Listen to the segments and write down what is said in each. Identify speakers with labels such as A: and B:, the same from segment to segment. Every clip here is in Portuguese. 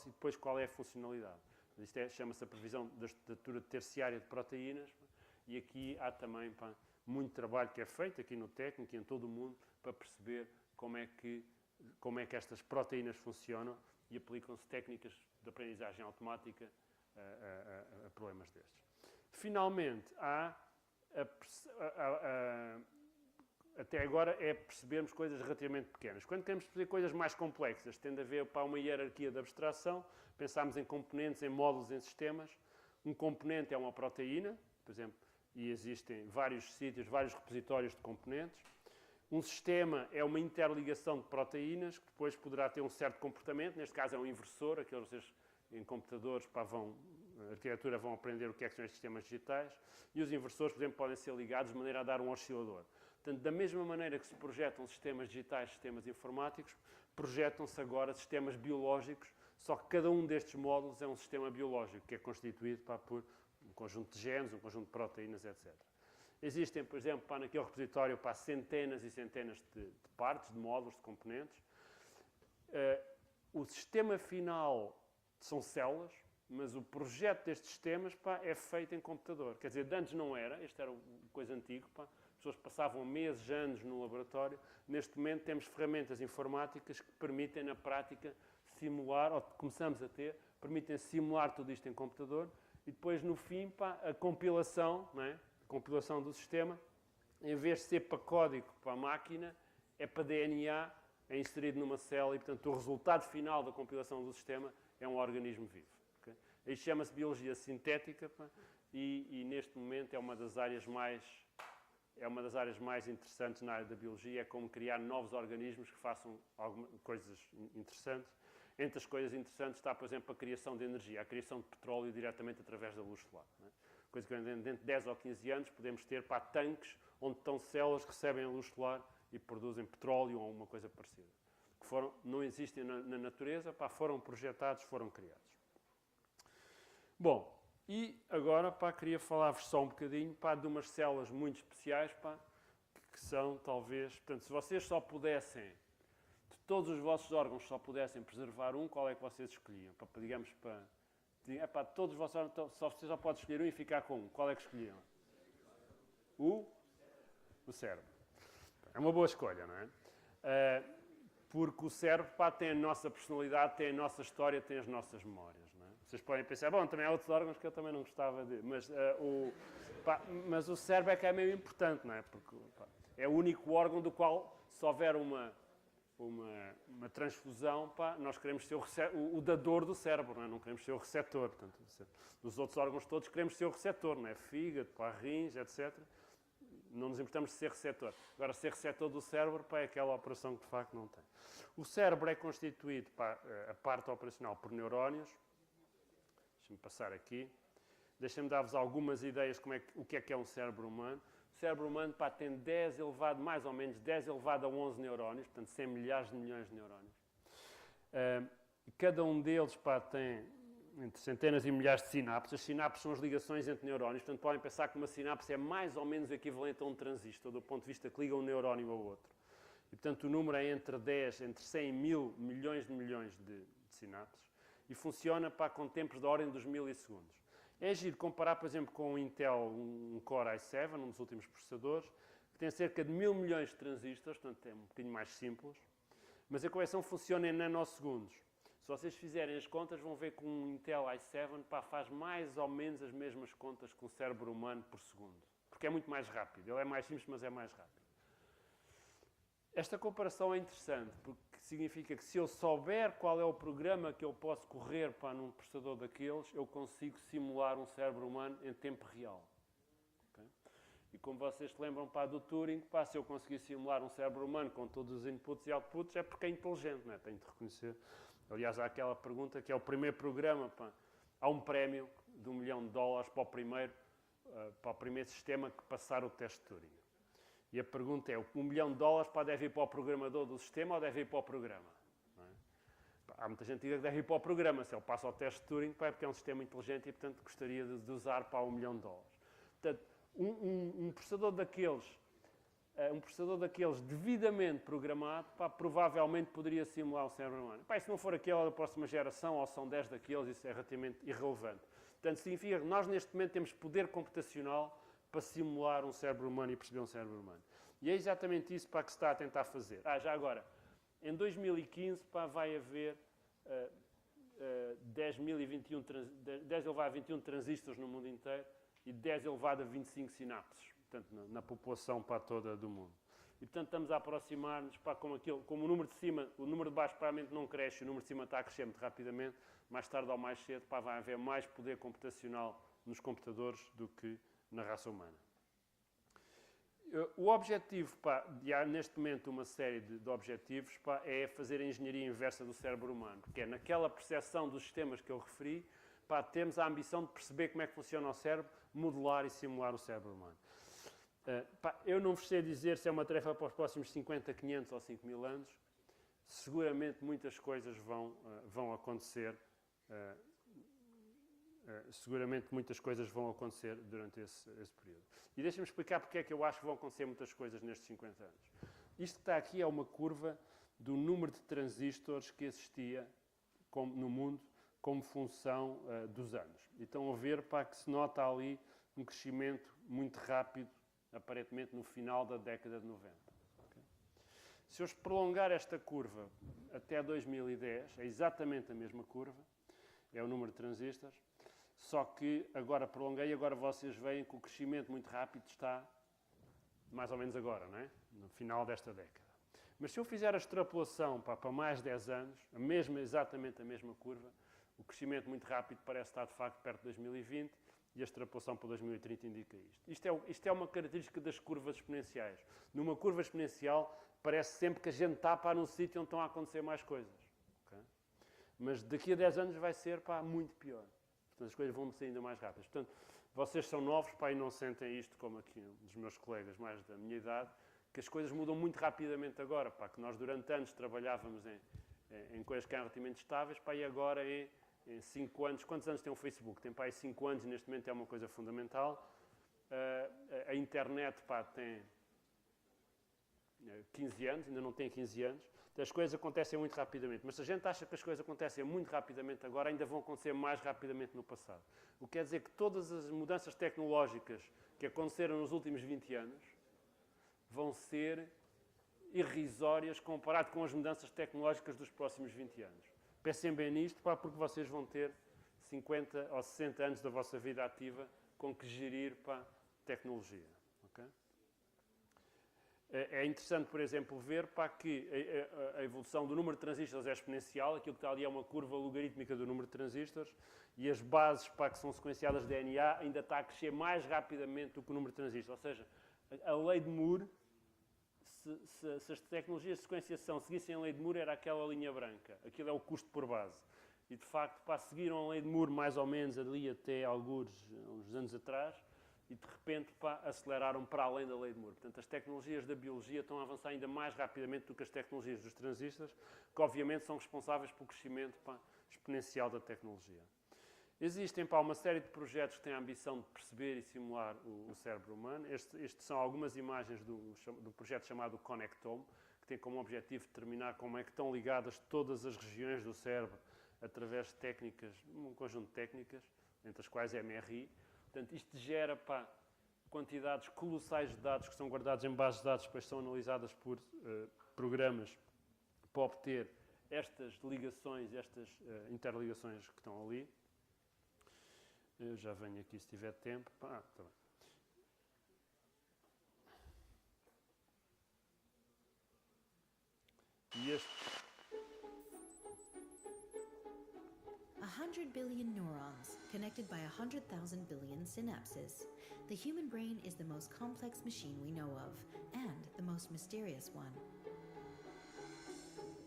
A: e depois qual é a funcionalidade. Isto chama-se a previsão da estrutura terciária de proteínas, e aqui há também muito trabalho que é feito aqui no técnico e em todo o mundo para perceber como é que estas proteínas funcionam e aplicam-se técnicas de aprendizagem automática a problemas destes. Finalmente, até agora é percebermos coisas relativamente pequenas. Quando queremos perceber coisas mais complexas, tende a haver uma hierarquia de abstração, pensamos em componentes, em módulos, em sistemas. Um componente é uma proteína, por exemplo, e existem vários sítios, vários repositórios de componentes. Um sistema é uma interligação de proteínas, que depois poderá ter um certo comportamento, neste caso é um inversor, aqueles vocês em computadores, a arquitetura vão aprender o que é que são estes sistemas digitais, e os inversores, por exemplo, podem ser ligados de maneira a dar um oscilador. Portanto, da mesma maneira que se projetam sistemas digitais, sistemas informáticos, projetam-se agora sistemas biológicos, só que cada um destes módulos é um sistema biológico, que é constituído por um conjunto de genes, um conjunto de proteínas, etc. Existem, por exemplo, naquele repositório centenas e centenas de partes, de módulos, de componentes. O sistema final são células, mas o projeto destes sistemas é feito em computador. Quer dizer, de antes não era, isto era coisa antiga, as pessoas passavam meses, anos no laboratório. Neste momento temos ferramentas informáticas que permitem, na prática, simular, ou começamos a ter, permitem simular tudo isto em computador e depois, no fim, a compilação, não é? A compilação do sistema, em vez de ser para código, para a máquina, é para DNA, é inserido numa célula e, portanto, o resultado final da compilação do sistema é um organismo vivo. Okay? Isto chama-se biologia sintética e, neste momento, é uma das áreas mais interessantes na área da biologia, é como criar novos organismos que façam coisas interessantes. Entre as coisas interessantes está, por exemplo, a criação de energia, a criação de petróleo diretamente através da luz solar. Não é? Coisa que dentro de 10 ou 15 anos podemos ter tanques onde estão células que recebem a luz solar e produzem petróleo ou uma coisa parecida. Que não existem na natureza, foram projetados, foram criados. Bom, e agora queria falar-vos só um bocadinho de umas células muito especiais que são talvez... Portanto, se vocês só pudessem, de todos os vossos órgãos só pudessem preservar um, qual é que vocês escolhiam? Digamos, de todos os vossos órgãos, você só pode escolher um e ficar com um. Qual é que escolhiam? O cérebro. É uma boa escolha, não é? Porque o cérebro tem a nossa personalidade, tem a nossa história, tem as nossas memórias. Não é? Vocês podem pensar, também há outros órgãos que eu também não gostava de... Mas o cérebro é que é meio importante, não é? Porque é o único órgão do qual, se houver uma transfusão, nós queremos ser o dador do cérebro, não queremos ser o receptor. Portanto, dos outros órgãos todos queremos ser o receptor, não é? Fígado, rins, etc. Não nos importamos de ser receptor. Agora, ser receptor do cérebro é aquela operação que de facto não tem. O cérebro é constituído, a parte operacional, por neurónios. Deixem-me passar aqui. Deixem-me dar-vos algumas ideias o que é um cérebro humano. O cérebro humano tem mais ou menos 10 elevado a 11 neurónios, portanto 100 milhares de milhões de neurónios. Cada um deles tem entre centenas e milhares de sinapses. As sinapses são as ligações entre neurónios, portanto podem pensar que uma sinapse é mais ou menos o equivalente a um transistor, do ponto de vista que liga um neurónio ao outro. E portanto o número é entre 100 mil milhões de sinapses e funciona com tempos da ordem dos milissegundos. É giro comparar, por exemplo, com o Intel, um Core i7, um dos últimos processadores, que tem cerca de 1000 milhões de transistores, portanto é um bocadinho mais simples, mas a conversão funciona em nanosegundos. Se vocês fizerem as contas, vão ver que um Intel i7 faz mais ou menos as mesmas contas que um cérebro humano por segundo, porque é muito mais rápido. Ele é mais simples, mas é mais rápido. Esta comparação é interessante, porque significa que se eu souber qual é o programa que eu posso correr num processador daqueles, eu consigo simular um cérebro humano em tempo real. Okay? E como vocês se lembram do Turing, se eu conseguir simular um cérebro humano com todos os inputs e outputs, é porque é inteligente, não é? Tem de reconhecer. Aliás, há aquela pergunta que é o primeiro programa, há um prémio de $1 milhão para o primeiro sistema que passar o teste de Turing. E a pergunta é, $1 milhão deve ir para o programador do sistema ou deve ir para o programa? Não é? Há muita gente que diz que deve ir para o programa. Se ele passa o teste de Turing, porque é um sistema inteligente e, portanto, gostaria de usar $1 milhão. Portanto, um processador daqueles um processador daqueles devidamente programado, pá, provavelmente poderia simular o cérebro humano. Pá, se não for aquele da próxima geração, ou são 10 daqueles, isso é relativamente irrelevante. Portanto, significa que nós neste momento temos poder computacional para simular um cérebro humano e perceber um cérebro humano. E é exatamente isso, pá, que se está a tentar fazer. Já agora, em 2015, pá, vai haver 10 elevado a 21 transistores no mundo inteiro e 10 elevado a 25 sinapses, portanto, na população para toda do mundo. E, portanto, estamos a aproximar-nos, pá, como o número de cima, o número de baixo provavelmente não cresce, o número de cima está a crescer muito rapidamente, mais tarde ou mais cedo, pá, vai haver mais poder computacional nos computadores do que na raça humana. O objetivo, pá, e há neste momento uma série de objetivos, pá, é fazer a engenharia inversa do cérebro humano, porque é naquela percepção dos sistemas que eu referi, pá, temos a ambição de perceber como é que funciona o cérebro, modelar e simular o cérebro humano. Pá, eu não vos sei dizer se é uma tarefa para os próximos 50, 500 ou 5.000 anos, seguramente muitas coisas vão acontecer. Seguramente muitas coisas vão acontecer durante esse período. E deixem-me explicar porque é que eu acho que vão acontecer muitas coisas nestes 50 anos. Isto que está aqui é uma curva do número de transistores que existia no mundo como função dos anos. E estão a ver, pá, que se nota ali um crescimento muito rápido, aparentemente no final da década de 90. Okay? Se eu prolongar esta curva até 2010, é exatamente a mesma curva, é o número de transistores, só que agora prolonguei, agora vocês veem que o crescimento muito rápido está mais ou menos agora, não é? No final desta década. Mas se eu fizer a extrapolação para mais 10 anos, exatamente a mesma curva, o crescimento muito rápido parece estar de facto perto de 2020 e a extrapolação para 2030 indica isto. Isto é uma característica das curvas exponenciais. Numa curva exponencial parece sempre que a gente está para num sítio onde estão a acontecer mais coisas. Okay? Mas daqui a 10 anos vai ser, pá, muito pior. Portanto, as coisas vão ser ainda mais rápidas. Portanto, vocês são novos, pá, e não sentem isto como aqui um dos meus colegas mais da minha idade, que as coisas mudam muito rapidamente agora, pá, que nós durante anos trabalhávamos em coisas que eram relativamente estáveis, pá, e agora em 5 anos, quantos anos tem o Facebook? Tem, pá, 5 anos, neste momento é uma coisa fundamental. A internet, pá, tem 15 anos, ainda não tem 15 anos. Então, as coisas acontecem muito rapidamente. Mas se a gente acha que as coisas acontecem muito rapidamente agora, ainda vão acontecer mais rapidamente no passado. O que quer dizer que todas as mudanças tecnológicas que aconteceram nos últimos 20 anos vão ser irrisórias comparado com as mudanças tecnológicas dos próximos 20 anos. Pensem bem nisto, pá, porque vocês vão ter 50 ou 60 anos da vossa vida ativa com que gerir, pá, tecnologia. Okay? É interessante, por exemplo, ver, pá, que a evolução do número de transistores é exponencial, aquilo que está ali é uma curva logarítmica do número de transistores, e as bases, pá, que são sequenciadas de DNA ainda está a crescer mais rapidamente do que o número de transistores. Ou seja, a lei de Moore, se as tecnologias de sequenciação seguissem a lei de Moore, era aquela linha branca. Aquilo é o custo por base. E, de facto, pá, seguiram a lei de Moore mais ou menos ali até alguns uns anos atrás, e de repente, pá, aceleraram para além da lei de Moore. Portanto, as tecnologias da biologia estão a avançar ainda mais rapidamente do que as tecnologias dos transistores, que obviamente são responsáveis pelo crescimento, pá, exponencial da tecnologia. Existem, pá, uma série de projetos que têm a ambição de perceber e simular o cérebro humano. Estes são algumas imagens do projeto chamado Connectome, que tem como objetivo determinar como é que estão ligadas todas as regiões do cérebro através de técnicas, um conjunto de técnicas, entre as quais a MRI. Portanto, isto gera, pá, quantidades colossais de dados que são guardados em bases de dados, depois são analisadas por programas para obter estas ligações, estas interligações que estão ali. Eu já venho aqui se tiver tempo. Tá bem. E este...
B: 100 billion neurons connected by 100,000 billion synapses. The human brain is the most complex machine we know of, and the most mysterious one.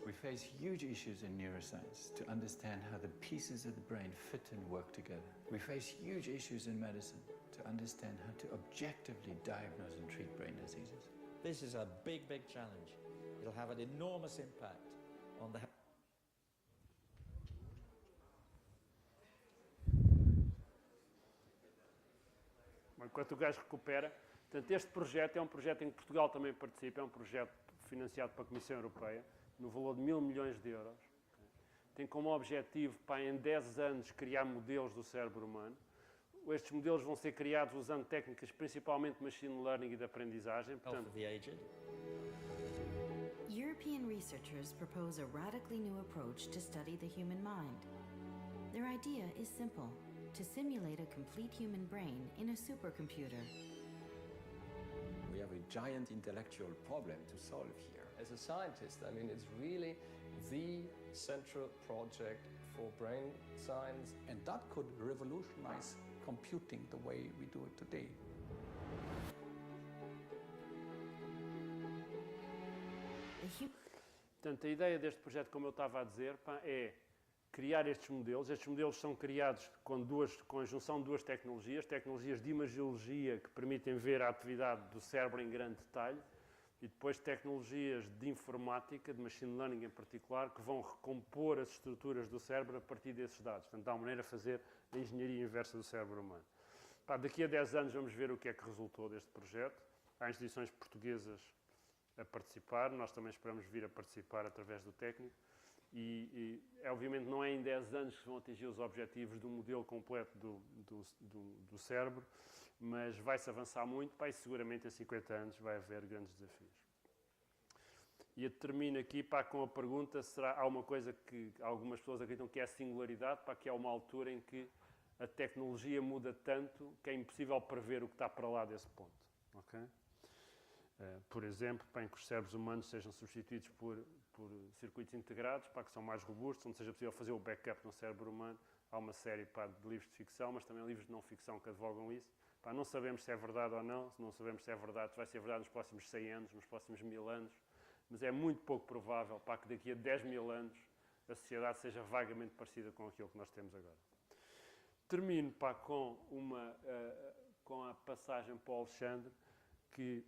C: We face huge issues in neuroscience to understand how the pieces of the brain fit and work together. We face huge issues in medicine to understand how to objectively diagnose and treat brain diseases.
D: This is a big, big challenge. It'll have an enormous impact on the...
A: enquanto o gajo recupera. Portanto, este projeto é um projeto em que Portugal também participa, é um projeto financiado pela Comissão Europeia, no valor de 1.000 milhões de euros. Tem como objetivo, em 10 anos, criar modelos do cérebro humano. Estes modelos vão ser criados usando técnicas principalmente machine learning e de aprendizagem.
D: Health
A: Portanto,
D: of the aged.
B: European researchers propose a radically new approach to study the human mind. Their idea is simple: to simulate a complete human brain in a supercomputer.
E: We have a giant intellectual problem to solve here.
F: As a scientist, I mean, it's really the central project for brain science.
E: And that could revolutionize computing the way we do it today.
B: The hu-
A: Portanto, a ideia deste projeto, como eu estava a dizer, é criar estes modelos. Estes modelos são criados com a junção de duas tecnologias de imagiologia que permitem ver a atividade do cérebro em grande detalhe e depois tecnologias de informática, de machine learning em particular, que vão recompor as estruturas do cérebro a partir desses dados. Portanto, dá uma maneira de fazer a engenharia inversa do cérebro humano. Daqui a 10 anos vamos ver o que é que resultou deste projeto. Há instituições portuguesas a participar, nós também esperamos vir a participar através do técnico obviamente não é em 10 anos que se vão atingir os objetivos do modelo completo do cérebro, mas vai-se avançar muito, e seguramente em 50 anos vai haver grandes desafios. E eu termino aqui com a pergunta, há uma coisa que algumas pessoas acreditam que é a singularidade, que é uma altura em que a tecnologia muda tanto que é impossível prever o que está para lá desse ponto. Okay? Por exemplo, em que os cérebros humanos sejam substituídos por circuitos integrados, que são mais robustos, onde seja possível fazer o backup no cérebro humano. Há uma série de livros de ficção, mas também livros de não ficção que advogam isso. Não sabemos se é verdade ou não, se não sabemos se é verdade, se vai ser verdade nos próximos 100 anos, nos próximos 1000 anos, mas é muito pouco provável que daqui a 10 mil anos a sociedade seja vagamente parecida com aquilo que nós temos agora. Termino com a passagem para o Alexandre, que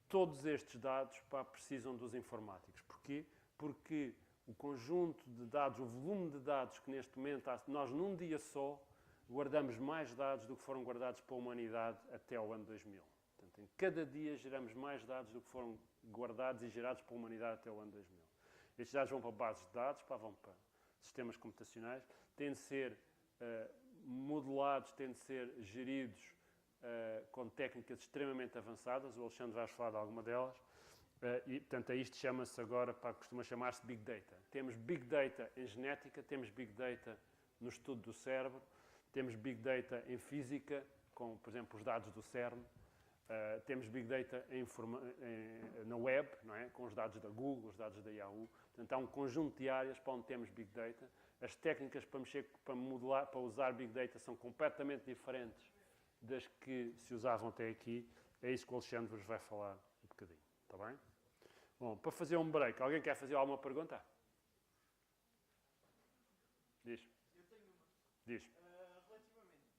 A: todos estes dados precisam dos informáticos. Porquê? Porque o conjunto de dados, o volume de dados que neste momento nós num dia só guardamos mais dados do que foram guardados pela humanidade até ao ano 2000. Portanto, em cada dia geramos mais dados do que foram guardados e gerados pela humanidade até o ano 2000. Estes dados vão para bases de dados, vão para sistemas computacionais, têm de ser modelados, têm de ser geridos com técnicas extremamente avançadas. O Alexandre vai falar de alguma delas. E, portanto, isto chama-se agora, costuma chamar-se Big Data. Temos Big Data em genética, temos Big Data no estudo do cérebro, temos Big Data em física, com, por exemplo, os dados do CERN, temos Big Data na web, não é? Com os dados da Google, os dados da Yahoo. Portanto, há um conjunto de áreas para onde temos Big Data. As técnicas para modelar, para usar Big Data são completamente diferentes das que se usavam até aqui. É isso que o Alexandre vos vai falar um bocadinho. Está bem? Bom, para fazer um break, alguém quer fazer alguma pergunta? Diz.
G: Eu tenho uma.
A: Diz.
G: Relativamente,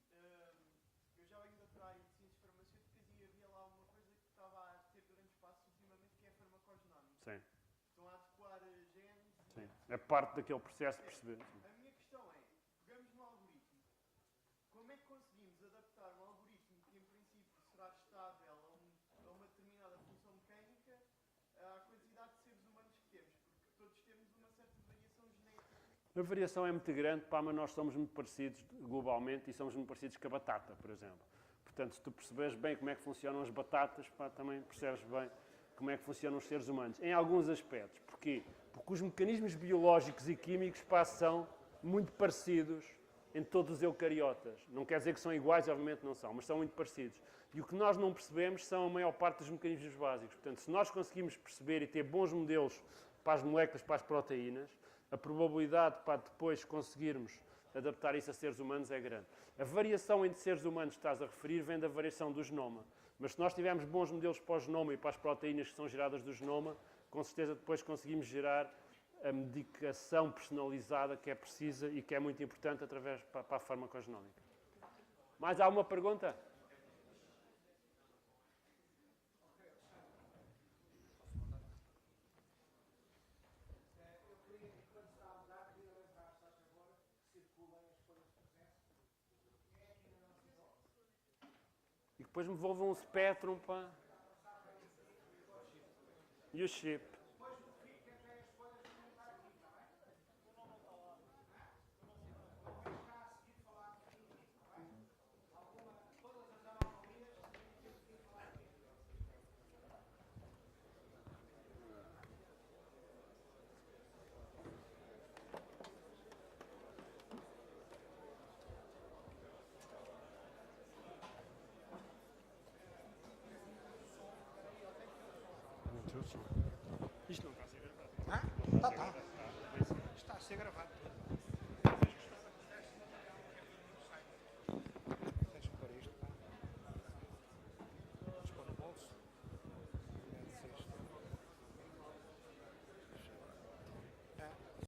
G: eu já venho da área de ciências farmacêuticas e havia lá uma coisa que estava a ter grande espaço ultimamente, que é a farmacogenómica.
A: Sim.
G: Estão a adequar genes.
A: Sim. É parte daquele processo de perceber.
G: A minha questão é, pegamos no algoritmo, como é que conseguimos adaptar um algoritmo que em princípio será estável a uma determinada função mecânica à quantidade de seres humanos que temos? Porque todos temos uma certa variação genética.
A: A variação é muito grande, mas nós somos muito parecidos globalmente e somos muito parecidos com a batata, por exemplo. Portanto, se tu perceberes bem como é que funcionam as batatas, também percebes bem como é que funcionam os seres humanos. Em alguns aspectos. Porquê? Porque os mecanismos biológicos e químicos são muito parecidos em todos os eucariotas. Não quer dizer que são iguais, obviamente não são, mas são muito parecidos. E o que nós não percebemos são a maior parte dos mecanismos básicos. Portanto, se nós conseguimos perceber e ter bons modelos para as moléculas, para as proteínas, a probabilidade para depois conseguirmos adaptar isso a seres humanos é grande. A variação entre seres humanos que estás a referir vem da variação do genoma. Mas se nós tivermos bons modelos para o genoma e para as proteínas que são geradas do genoma, com certeza depois conseguimos gerar a medicação personalizada que é precisa e que é muito importante para a farmacogenómica. Mais alguma pergunta? Depois me devolvam um Spectrum, pá. E o chip.